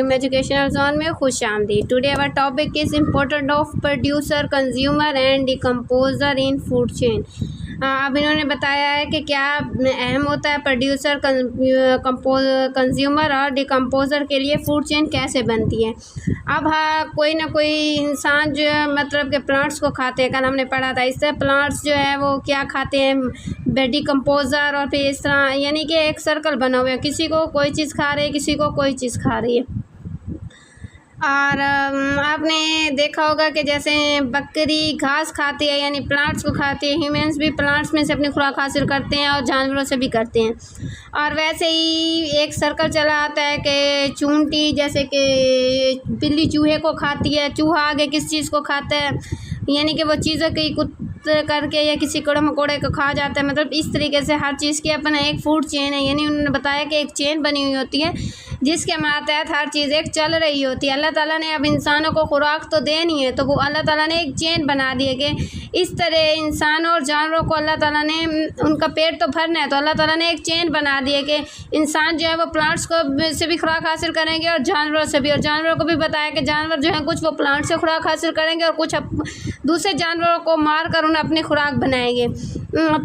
Dream educational zone में खुश आमदीद। Today our topic is important of producer, consumer and decomposer in food chain. अब इन्होंने बताया है कि क्या अहम होता है प्रोड्यूसर, कंज्यूमर और डिकम्पोजर के लिए फूड चेन कैसे बनती है। अब कोई ना कोई इंसान जो है मतलब कि प्लांट्स को खाते हैं, कल हमने पढ़ा था। इससे प्लांट्स जो है वो क्या खाते हैं, डिकम्पोजर, और फिर इस तरह यानी कि एक सर्कल बना हुआ है, किसी को कोई चीज़ खा रही है, किसी को कोई चीज़ खा रही है। और आपने देखा होगा कि जैसे बकरी घास खाती है यानी प्लांट्स को खाती है, ह्यूमंस भी प्लांट्स में से अपनी खुराक हासिल करते हैं और जानवरों से भी करते हैं। और वैसे ही एक सर्कल चला आता है कि चूंटी जैसे कि बिल्ली चूहे को खाती है, चूहा आगे किस चीज़ को खाता है, यानी कि वो चीज़ों की करके या किसी कूड़े मकोड़े को खा जाता है। मतलब इस तरीके से हर चीज़ की अपना एक फूड चेन है, यानी उन्होंने बताया कि एक चेन बनी हुई होती है जिसके मातहत हर चीज़ एक चल रही होती है। अल्लाह ताला ने अब इंसानों को खुराक तो देनी है, तो वो अल्लाह ताला ने एक चेन बना दी है कि इस तरह इंसानों और जानवरों को अल्लाह ताला ने उनका पेट तो भरना है, तो अल्लाह ताला ने एक चेन बना दी है कि इंसान जो है वो प्लांट्स को से भी खुराक हासिल करेंगे और जानवरों से भी। और जानवरों को भी बताया कि जानवर जो है कुछ वो प्लांट से खुराक हासिल करेंगे और कुछ दूसरे जानवरों को मार कर उन्हें अपनी खुराक बनाएंगे।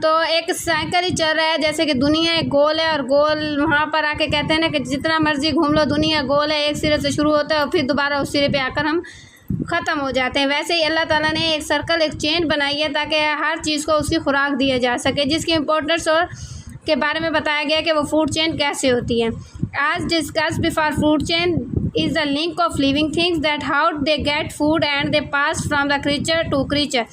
तो एक साइकिल ही चल रहा है, जैसे कि दुनिया एक गोल है और गोल वहाँ पर आके कहते हैं ना कि जितना मर्जी घूम लो दुनिया गोल है, एक सिरे से शुरू होता है और फिर दोबारा उस सिरे पे आकर हम ख़त्म हो जाते हैं। वैसे ही अल्लाह ताला ने एक सर्कल, एक चेन बनाई है ताकि हर चीज़ को उसकी खुराक दिया जा सके, जिसकी इम्पोर्टेंस और के बारे में बताया गया कि वो फूड चेन कैसे होती है। आज discuss before food chain is the link of living things that how they get food and they pass from the creature to creature।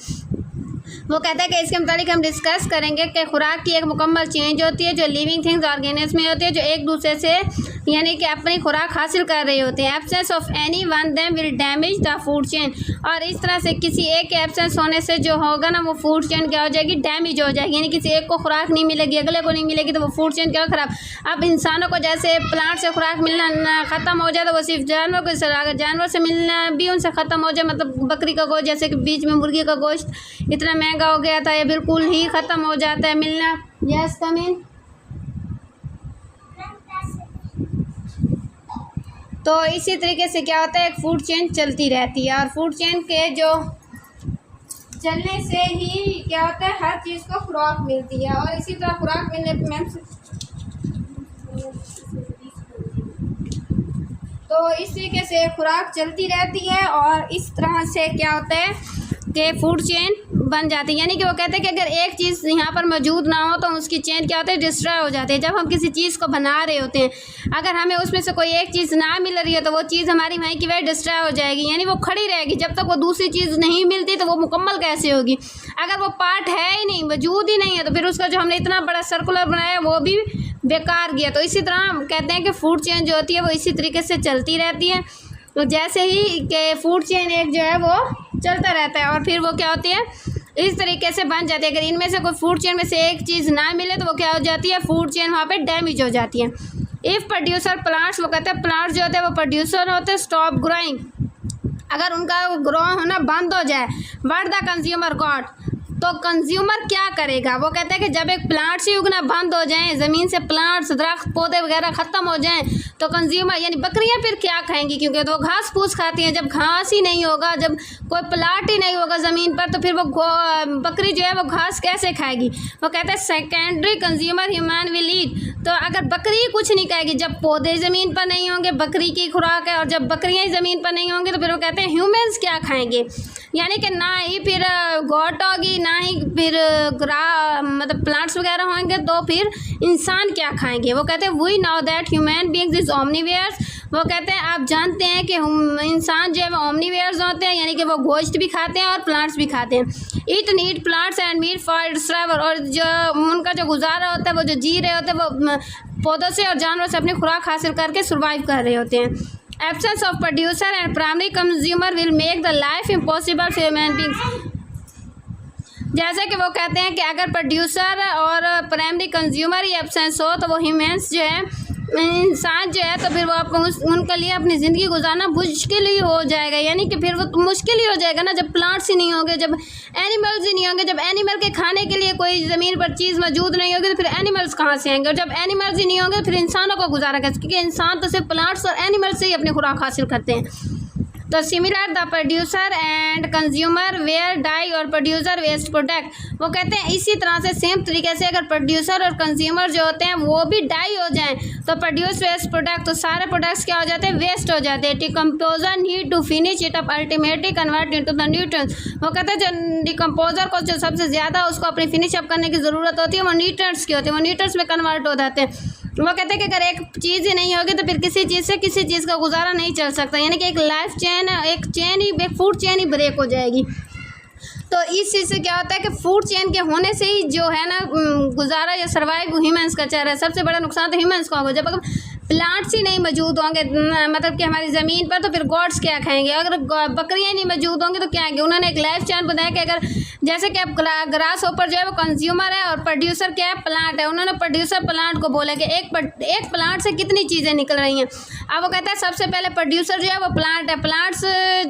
वो कहता है कि इसके मुताबिक हम डिस्कस करेंगे कि खुराक की एक मुकम्मल चेंज होती है जो लिविंग थिंग्स ऑर्गेनिज्म में होती है, जो एक दूसरे से यानी कि अपनी खुराक हासिल कर रही होती है। Absence of any one them will damage the food chain. और इस तरह से किसी एक के एब्सेंस होने से जो होगा ना वो फूड चेन क्या हो जाएगी, डैमेज हो जाएगी। यानी किसी एक को खुराक नहीं मिलेगी, अगले को नहीं मिलेगी, तो वो फूड चेन क्या खराब। अब इंसानों को जैसे प्लांट से खुराक मिलना ख़त्म हो जाए तो वो सिर्फ जानवर को, अगर जानवर से मिलना भी उनसे ख़त्म हो जाए, मतलब बकरी का गोश्त, जैसे कि बीच में मुर्गी का गोश्त इतना महंगा हो गया था, ये बिल्कुल ही ख़त्म हो जाता है मिलना। यस कम इन। तो इसी तरीके से क्या होता है, एक फूड चेन चलती रहती है और फूड चेन के जो चलने से ही क्या होता है हर चीज़ को खुराक मिलती है। और इसी तरह खुराक मिलने तो इस तरीके से खुराक चलती रहती है और इस तरह से क्या होता है कि फूड चेन बन जाती है। यानी कि वो कहते हैं कि अगर एक चीज़ यहाँ पर मौजूद ना हो तो उसकी चेन क्या होती है, डिस्ट्रॉय हो जाती है। जब हम किसी चीज़ को बना रहे होते हैं, अगर हमें उसमें से कोई एक चीज़ ना मिल रही है तो वो चीज़ हमारी वहीं की वहीं डिस्ट्रॉय हो जाएगी, यानी वो खड़ी रहेगी। जब तक वो दूसरी चीज़ नहीं मिलती तो वो मुकम्मल कैसे होगी। अगर वो पार्ट है ही नहीं, वजूद ही नहीं है, तो फिर उसका जो हमने इतना बड़ा सर्कुलर बनाया वो भी बेकार गया। तो इसी तरह हम कहते हैं कि फूड चेन जो होती है वो इसी तरीके से चलती रहती है। तो जैसे ही कि फूड चेन एक जो है वो चलता रहता है और फिर वो क्या होती है इस तरीके से बन जाती है। अगर इनमें से कोई फूड चेन में से एक चीज़ ना मिले तो वो क्या हो जाती है, फूड चेन वहाँ पे डैमेज हो जाती है। इफ़ प्रोड्यूसर प्लांट्स, वो कहते हैं प्लांट्स जो होते हैं वो प्रोड्यूसर होते हैं, स्टॉप ग्रोइंग, अगर उनका ग्रो होना बंद हो जाए, व्हाट द कंज्यूमर गॉट, तो कंज्यूमर क्या करेगा। वो कहते हैं कि जब एक प्लांट्स ही उगना बंद हो जाएं, ज़मीन से प्लांट्स, दरख्त, पौधे वगैरह ख़त्म हो जाएं, तो कंज्यूमर यानी बकरियां फिर क्या खाएंगी, क्योंकि तो घास फूस खाती हैं। जब घास ही नहीं होगा, जब कोई प्लाट ही नहीं होगा ज़मीन पर, तो फिर वो बकरी जो है वो घास कैसे खाएगी। वो कहते हैं secondary consumer human will eat, तो अगर बकरी कुछ नहीं खाएगी, जब पौधे ज़मीन पर नहीं होंगे, बकरी की खुराक है, और जब बकरियाँ ही ज़मीन पर नहीं होंगी तो फिर वो कहते हैं ह्यूमन्स क्या खाएंगे। यानी कि ना ही फिर गॉट होगी, ना ही फिर मतलब प्लांट्स वगैरह होंगे, तो फिर इंसान क्या खाएंगे। वो कहते हैं we know that human beings is omnivores, वो कहते हैं आप जानते हैं कि इंसान जो है वो ओमनीवेयर्स होते हैं, यानी कि वो गोश्त भी खाते हैं और प्लांट्स भी खाते हैं। Eat need plants and meat for survival, और जो उनका जो गुजारा होता है, वो जो जी रहे होते हैं, वो पौधों से और जानवरों से अपनी खुराक हासिल करके सर्वाइव कर रहे होते हैं। Absence of producer and primary consumer will make the life impossible for human beings। जैसे कि वो कहते हैं कि अगर प्रोड्यूसर और प्राइमरी कंज्यूमर ही एब्सेंस हो तो वो ह्यूमंस जो है इंसान जो है तो फिर वो उनके लिए अपनी ज़िंदगी गुजारना मुश्किल ही हो जाएगा, यानी कि फिर वो मुश्किल ही हो जाएगा ना, जब प्लांट्स ही नहीं होंगे, जब एनिमल्स ही नहीं होंगे, जब एनिमल के खाने के लिए कोई ज़मीन पर चीज़ मौजूद नहीं होगी तो फिर एनिमल्स कहाँ से आएंगे, और जब एनिमल्स ही नहीं होंगे तो फिर इंसानों को गुजारा कैसे, क्योंकि इंसान तो सिर्फ प्लांट्स और एनिमल्स से ही अपनी खुराक हासिल करते हैं। तो similar the producer and consumer where die और प्रोड्यूसर वेस्ट प्रोडक्ट, वो कहते हैं इसी तरह से सेम तरीके से अगर प्रोड्यूसर और कंज्यूमर जो होते हैं वो भी डाई हो जाएं तो प्रोड्यूस वेस्ट प्रोडक्ट, तो सारे प्रोडक्ट्स क्या हो जाते हैं, वेस्ट हो जाते हैं। Decomposer need to finish it up ultimately convert into the nutrients, वो कहते हैं जो डिकम्पोजर को जो सबसे ज़्यादा उसको अपनी फिनिश अप करने की ज़रूरत होती है वो न्यूट्रिएंट्स की होती है, वो न्यूट्रिएंट्स में कन्वर्ट हो जाते हैं। वो कहते हैं कि अगर एक चीज़ ही नहीं होगी तो फिर किसी चीज़ से किसी चीज़ का गुजारा नहीं चल सकता, यानी कि एक लाइफ चेन, एक फूड चेन ही ब्रेक हो जाएगी। तो इस चीज़ से क्या होता है कि फूड चेन के होने से ही जो है ना गुजारा या सर्वाइव ह्यूमंस का चल रहा है। सबसे बड़ा नुकसान तो ह्यूमंस को होगा, जब अगर प्लांट्स ही नहीं मौजूद होंगे मतलब कि हमारी ज़मीन पर, तो फिर गॉड्स क्या खाएंगे, अगर बकरियाँ नहीं मौजूद होंगी तो क्या आएंगे। उन्होंने एक लाइफ चेन बताया कि अगर जैसे कि अब ग्रास होपर जो है वो कंज्यूमर है और प्रोड्यूसर क्या है, प्लांट है। उन्होंने प्रोड्यूसर प्लांट को बोला कि एक प्लांट से कितनी चीज़ें निकल रही हैं। अब वो कहता है सबसे पहले प्रोड्यूसर जो है वो प्लांट है, प्लांट्स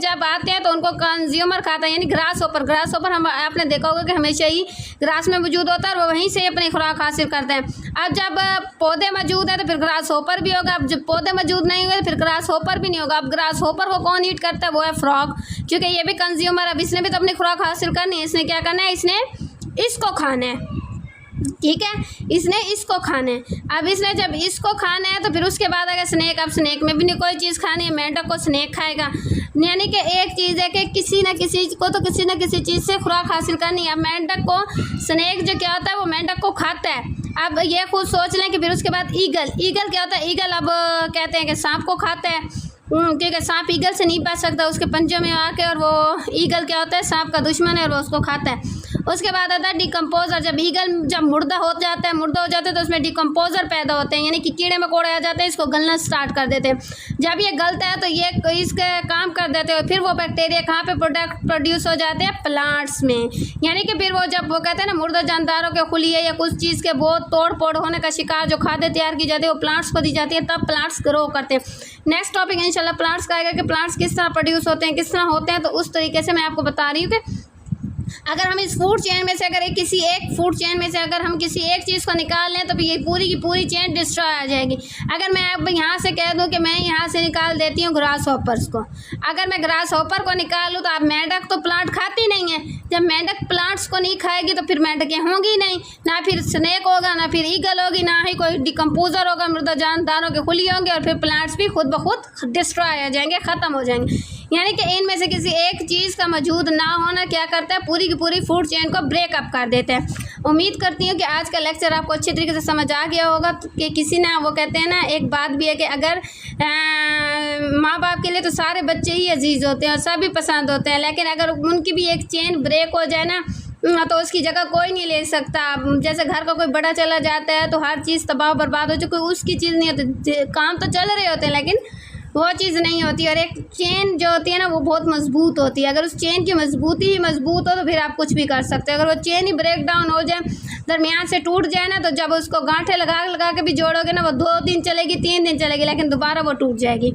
जब आते हैं तो उनको कंज्यूमर खाता है, यानी ग्रास होपर हम आपने देखा होगा कि हमेशा ही ग्रास में मौजूद होता है और वो वहीं से अपनी खुराक हासिल करते हैं। अब जब पौधे मौजूद है तो फिर ग्रास होपर भी होगा, अब जब पौधे मौजूद नहीं होंगे तो फिर ग्रास होपर भी नहीं होगा। अब ग्रास होपर को कौन ईट करता है, वो है फ्रॉग, क्योंकि ये भी कंज्यूमर है, अब इसने भी तो अपनी खुराक हासिल करनी है। इसने क्या करना है, इसने इसको खाना है, ठीक है, इसने इसको खाना है। अब इसने जब इसको खाना है तो फिर उसके बाद अगर स्नेक, अब स्नेक में भी नहीं कोई चीज़ खानी है, मेंढक को स्नेक खाएगा, यानी कि एक चीज़ है कि किसी न किसी को तो किसी न किसी चीज़ से खुराक हासिल करनी है। अब मेंढक को स्नेक जो क्या होता है वो मेंढक को खाता है। अब ये खुद सोच लें कि फिर उसके बाद ईगल क्या होता है, ईगल अब कहते हैं कि सांप को खाता है, क्योंकि सांप ईगल से नहीं बच सकता उसके पंजों में आके, और वो ईगल क्या होता है सांप का दुश्मन है और वो उसको खाता है। उसके बाद आता है डिकम्पोजर, जब मुर्दा हो जाता है तो उसमें डिकम्पोजर पैदा होते हैं, यानी कि कीड़े मकोड़े आ जाते हैं, इसको गलना स्टार्ट कर देते हैं। जब ये गलता है तो ये इसके काम कर देते हैं, फिर वो बैक्टीरिया कहाँ पे प्रोड्यूस हो जाते हैं, प्लांट्स में, यानी कि फिर वो जब वो कहते हैं ना मुर्दा जानदारों के खुलिए या कुछ चीज़ के बहुत तोड़ फोड़ होने का शिकार जो खाद्य तैयार की जाती है वो प्लांट्स को दी जाती है, तब प्लांट्स ग्रो करते हैं। नेक्स्ट टॉपिक इंशाल्लाह प्लांट्स का आएगा कि प्लांट्स किस तरह प्रोड्यूस होते हैं, किस तरह होते हैं, तो उस तरीके से मैं आपको बता रही हूँ कि अगर हम इस फूड चेन में से अगर किसी एक फूड चेन में से अगर हम किसी एक चीज़ को निकाल लें तो ये पूरी की पूरी चेन डिस्ट्रॉय आ जाएगी। अगर मैं अब यहाँ से कह दूँ कि मैं यहाँ से निकाल देती हूँ ग्रास हॉपर्स को, अगर मैं ग्रास हॉपर को निकाल लूँ तो आप मेंढक तो प्लांट खाती नहीं है, जब मेंढक प्लांट्स को नहीं खाएगी तो फिर मेंढकें होंगी नहीं, ना फिर स्नेक होगा, ना फिर ईगल होगी, ना ही कोई डिकम्पोजर होगा, मृदा जानदारों के खुली होंगे, और फिर प्लांट्स भी खुद ब खुद डिस्ट्रॉय हो जाएंगे, ख़त्म हो जाएंगे। यानी कि इनमें से किसी एक चीज़ का मौजूद ना होना क्या करता है, पूरी की पूरी फूड चेन को ब्रेकअप कर देते हैं। उम्मीद करती हूँ कि आज का लेक्चर आपको अच्छी तरीके से समझ आ गया होगा कि किसी ना, वो कहते हैं ना एक बात भी है कि अगर माँ बाप के लिए तो सारे बच्चे ही अजीज़ होते हैं और सभी पसंद होते हैं, लेकिन अगर उनकी भी एक चेन ब्रेक हो जाए ना तो उसकी जगह कोई नहीं ले सकता। जैसे घर का कोई बड़ा चला जाता है तो हर चीज़ तबाह बर्बाद हो चुकी, उसकी चीज़ नहीं होती, काम तो चल रहे होते हैं लेकिन वो चीज़ नहीं होती। और एक चेन जो होती है ना वो बहुत मजबूत होती है, अगर उस चेन की मजबूती ही मजबूत हो तो फिर आप कुछ भी कर सकते हो। अगर वो चेन ही ब्रेक डाउन हो जाए, दरमियान से टूट जाए ना, तो जब उसको गांठे लगा के भी जोड़ोगे ना वो 2 दिन चलेगी, 3 दिन चलेगी, लेकिन दोबारा वो टूट जाएगी।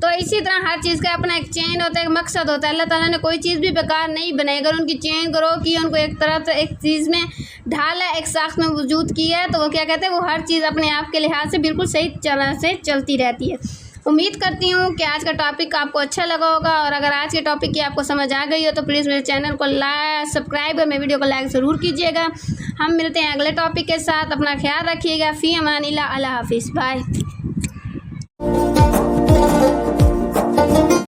तो इसी तरह हर चीज़ का अपना एक चेन होता है, एक मकसद होता है। अल्लाह ताला ने कोई चीज़ भी बेकार नहीं बनाई, अगर उनकी चेन ग्रो की, उनको एक तरह एक चीज़ में ढाला, एक साख्त में वजूद किया है, तो वो क्या कहते हैं, वो हर चीज़ अपने आप के लिहाज से बिल्कुल सही तरह से चलती रहती है। उम्मीद करती हूँ कि आज का टॉपिक आपको अच्छा लगा होगा, और अगर आज के टॉपिक की आपको समझ आ गई हो तो प्लीज़ मेरे चैनल को सब्सक्राइब और मेरे वीडियो को लाइक ज़रूर कीजिएगा। हम मिलते हैं अगले टॉपिक के साथ, अपना ख्याल रखिएगा। फ़ी अमानिल्लाह, अल्लाह हाफिज़, बाय।